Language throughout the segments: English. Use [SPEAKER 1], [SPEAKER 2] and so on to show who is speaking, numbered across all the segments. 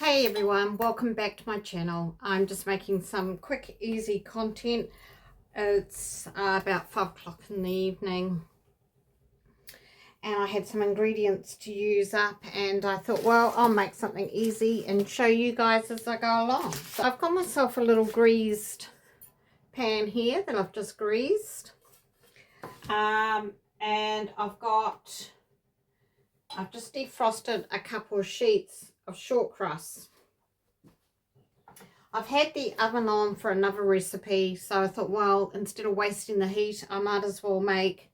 [SPEAKER 1] Hey everyone, welcome back to my channel. I'm just making some quick easy content. It's about 5 o'clock in the evening and I had some ingredients to use up, and I thought, well, I'll make something easy and show you guys as I go along. So I've got myself a little greased pan here that I've just greased, and I've just defrosted a couple of sheets of short crust. I've had the oven on for another recipe, so I thought, well, instead of wasting the heat, I might as well make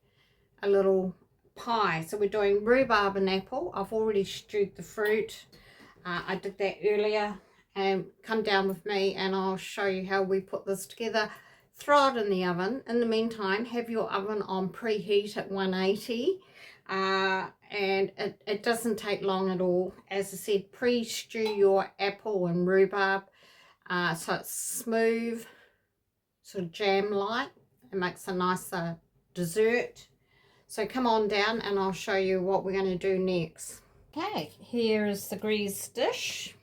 [SPEAKER 1] a little pie. So we're doing rhubarb and apple. I've already stewed the fruit. I did that earlier, and come down with me and I'll show you how we put this together. Throw it in the oven. In the meantime, have your oven on preheat at 180. And it doesn't take long at all. As I said, pre-stew your apple and rhubarb. So it's smooth, sort of jam-like. It makes a nicer dessert. So come on down and I'll show you what we're going to do next. Okay, here is the greased dish.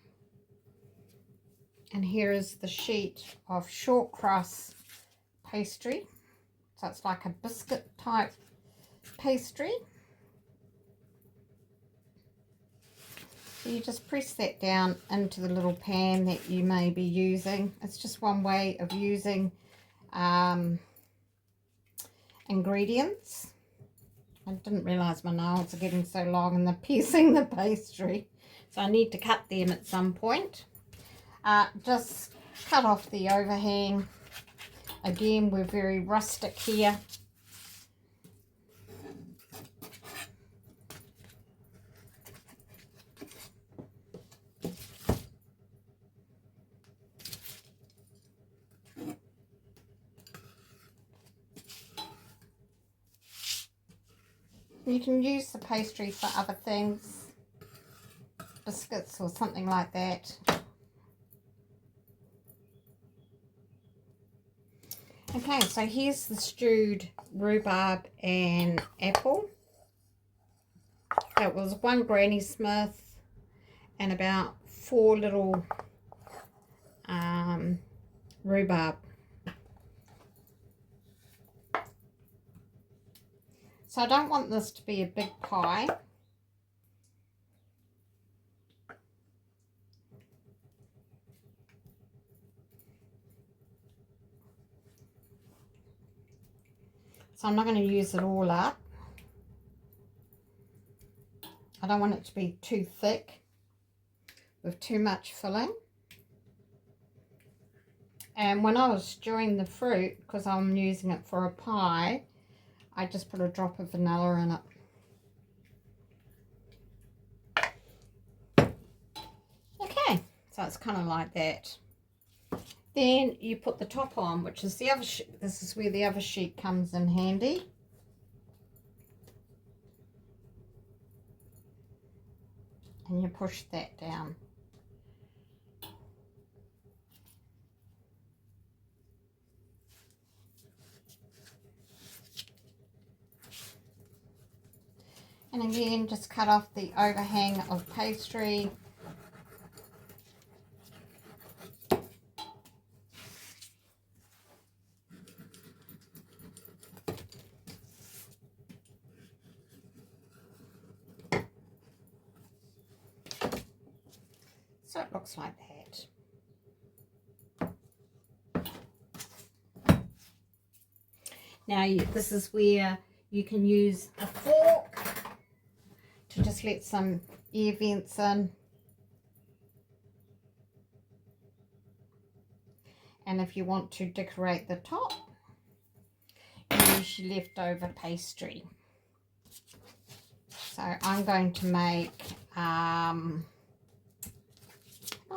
[SPEAKER 1] And here is the sheet of short crust pastry. So it's like a biscuit type pastry. So you just press that down into the little pan that you may be using. It's just one way of using ingredients. I didn't realise my nails are getting so long and they're piercing the pastry, so I need to cut them at some point. Just cut off the overhang. Again, we're very rustic here. You can use the pastry for other things, biscuits or something like that. Okay, so here's the stewed rhubarb and apple. That was 1 Granny Smith and about 4 little rhubarb. So I don't want this to be a big pie. So I'm not going to use it all up. I don't want it to be too thick with too much filling. And when I was stewing the fruit, because I'm using it for a pie, I just put a drop of vanilla in it. Okay, so it's kind of like that. Then you put the top on, which is the other sheet. This is where the other sheet comes in handy. And you push that down. And again, just cut off the overhang of pastry. So it looks like that. Now this is where you can use a fork to just let some air vents in. And if you want to decorate the top, use your leftover pastry. So I'm going to make, I'll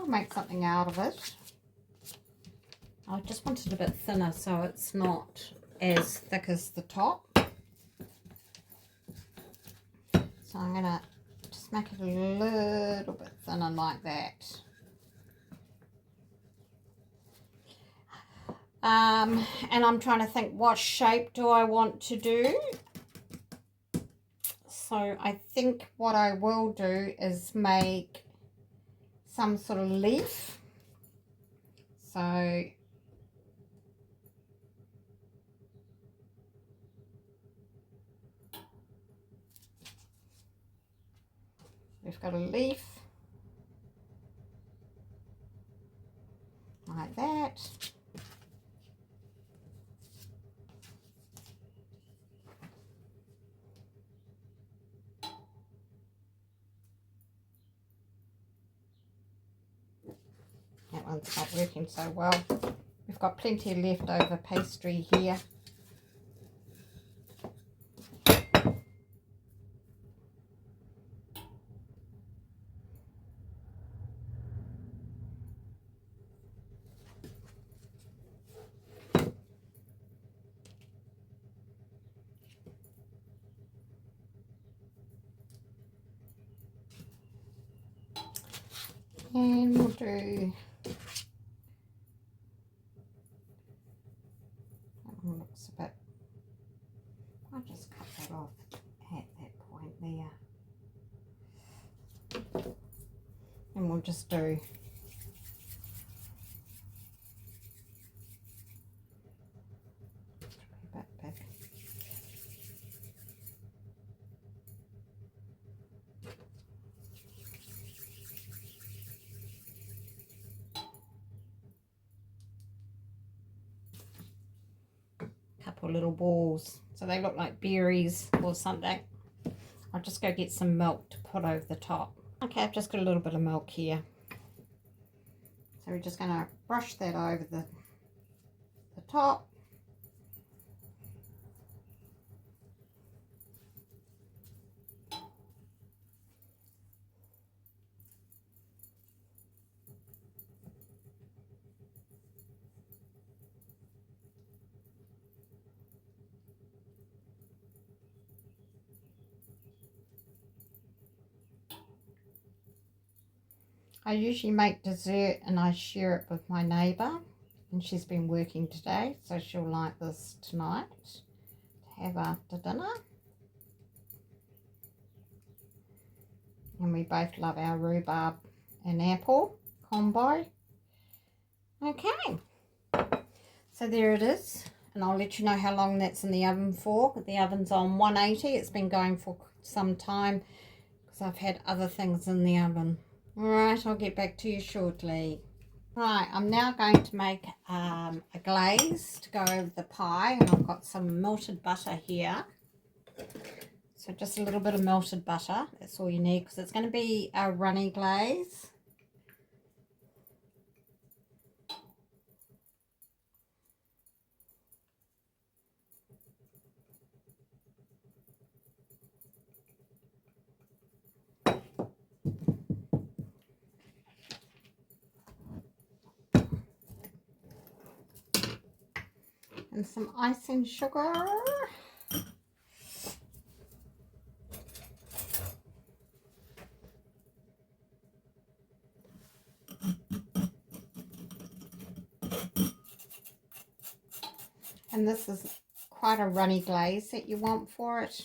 [SPEAKER 1] make something out of it. I just want it a bit thinner so it's not as thick as the top. So I'm going to just make it a little bit thinner like that. And I'm trying to think, what shape do I want to do? So I think what I will do is make some sort of leaf. So we've got a leaf like that. That one's not working so well. We've got plenty of leftover pastry here. And we'll do, that one looks a bit, I'll just cut that off at that point there. And we'll just do a bit big. Couple little balls, so they look like berries or something. I'll just go get some milk to put over the top. Okay, I've just got a little bit of milk here. So we're just going to brush that over the top. I usually make dessert and I share it with my neighbour, and she's been working today, so she'll like this tonight to have after dinner. And we both love our rhubarb and apple combo. Okay, so there it is, and I'll let you know how long that's in the oven for. The oven's on 180. It's been going for some time because I've had other things in the oven. Alright, I'll get back to you shortly. Right, I'm now going to make a glaze to go over the pie, and I've got some melted butter here. So just a little bit of melted butter, that's all you need, because it's going to be a runny glaze. And some icing sugar. And this is quite a runny glaze that you want for it.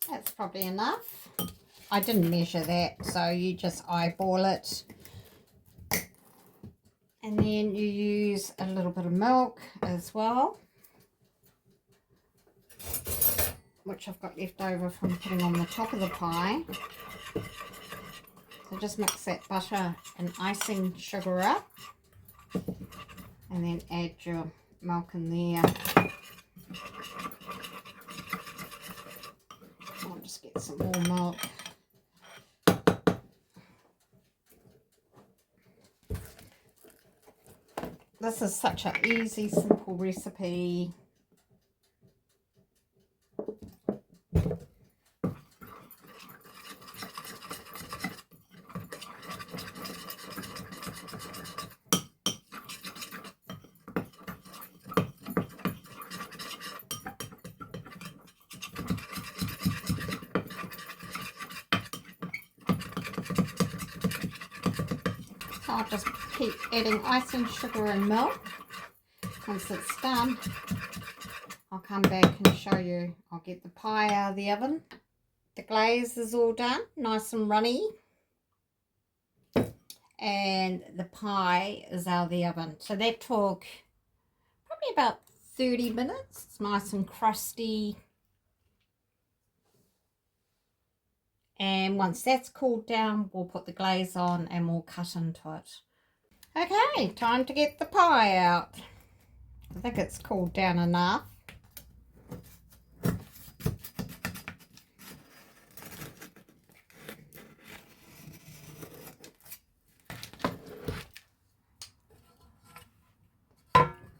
[SPEAKER 1] That's probably enough. I didn't measure that, so you just eyeball it. And then you use a little bit of milk as well, which I've got left over from putting on the top of the pie. So just mix that butter and icing sugar up, and then add your milk in there. I'll just get some more milk. This is such an easy, simple recipe. I'll just keep adding icing, sugar and milk. Once it's done, I'll come back and show you. I'll get the pie out of the oven. The glaze is all done, nice and runny. And the pie is out of the oven. So that took probably about 30 minutes. It's nice and crusty. And once that's cooled down, we'll put the glaze on and we'll cut into it. Okay, time to get the pie out. I think it's cooled down enough.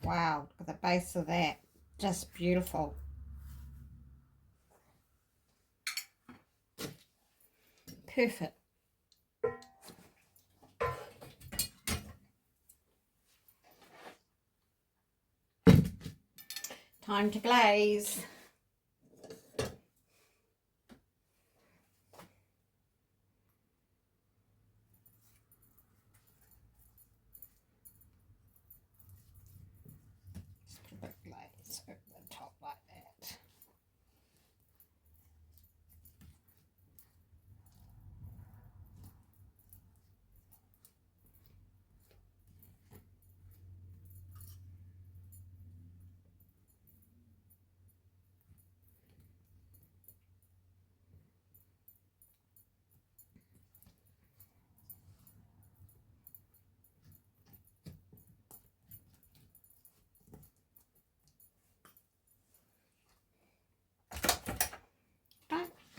[SPEAKER 1] Wow, look at the base of that. Just beautiful. Perfect. Time to glaze. Just put a bit of glaze over the top like that.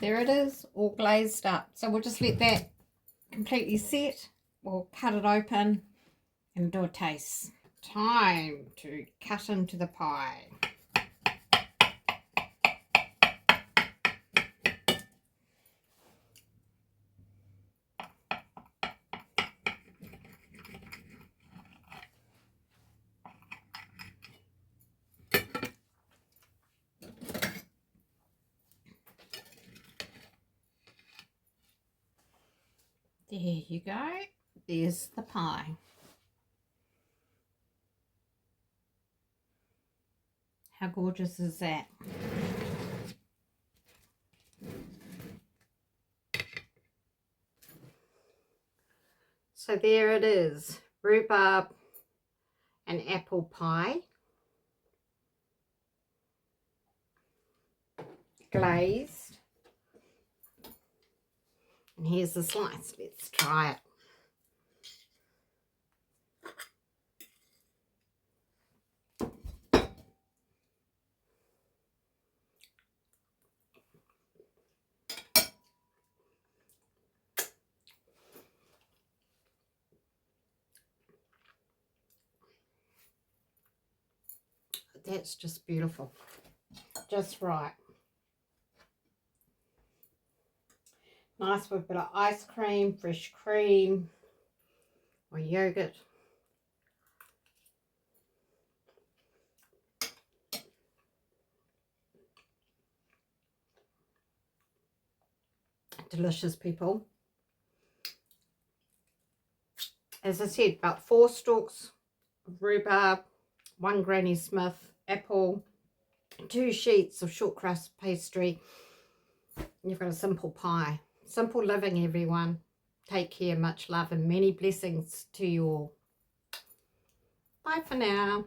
[SPEAKER 1] There it is, all glazed up. So we'll just let that completely set. We'll cut it open and do a taste. Time to cut into the pie. There you go. There's the pie. How gorgeous is that? So there it is, rhubarb and apple pie. Glazed. And here's the slice. Let's try it. That's just beautiful. Just right. Nice with a bit of ice cream, fresh cream, or yogurt. Delicious, people. As I said, about 4 stalks of rhubarb, 1 Granny Smith apple, 2 sheets of short crust pastry. You've got a simple pie. Simple living, everyone. Take care, much love and many blessings to you all. Bye for now.